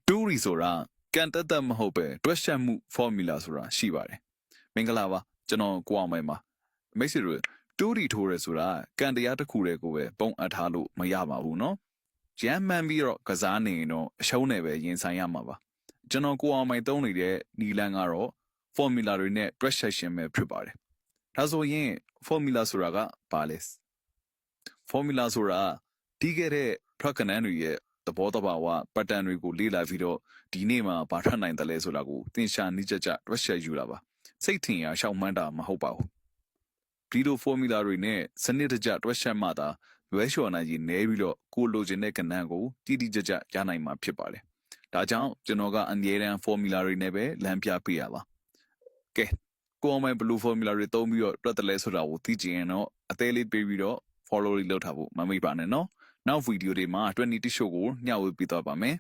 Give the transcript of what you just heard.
တူရီဆိုတာကန်တက်တက်မဟုတ်ပဲတွက်ချက်မှု formula ဆိုတာရှိပါတယ်မင်္ဂလာပါကျွန်တော်ကိုအောင်မိုင်ပါမိတ်ဆွေတို့တူရီထိုးရဲဆိုတာကန်တရားတစ်ခုတည်းကိုပဲပုံအပ်ထားလို့မရပါဘူးเนาะရမ်းမှန်ပြီးတော့ကစားနေရင်တော့အရှုံးနဲ့ပဲရင်ဆိုင်ရမှာပါကျွန်တော်ကိုအောင်မိုင်သုံးနေတဲ့နီလန်ကတော့ formula တွေနဲ့တွက်ချက်ရှင်ပဲဖြစ်ပါတယ်ဒါဆိုရင် formula ဆိုတာကဘာလဲ formula ဆိုတာတီးခဲ့တဲ့ practice တွေရဲ့သဘောတဘာဝ pattern တွေကိုလေ့လာပြီးတော့ဒီနေ့မှာဘာထွက်နိုင်တယ်လဲဆိုတာကိုသင်ရှာနိကြကြတွက်ချက်ယူတာပါစိတ်ထင်ရရှောက်မှန်းတာမဟုတ်ပါဘူးဒီလို formula တွေနဲ့စနစ်တကျတွက်ချက်မှသာလွဲလျှော်နိုင်ရင်နည်းပြီးတော့ကိုလိုချင်တဲ့ကဏ္ဍကိုတိတိကျကျရနိုင်မှာဖြစ်ပါတယ်ဒါကြောင့်ကျွန်တော်ကအမြဲတမ်း formula တွေနဲ့ပဲလမ်းပြပေးရပါကဲကိုအောင်မိုင် blue formula တွေသုံးပြီးတော့တွက်တယ်လဲဆိုတာကိုသိချင်ရင်တော့အသေးလေးပေးပြီးတော့ follow လေးလုပ်ထားဖို့မမေ့ပါနဲ့နော်နောက်ဗီဒီယိုတွေမှာ20 show ကိုညှဝေပေးသွားပါမယ်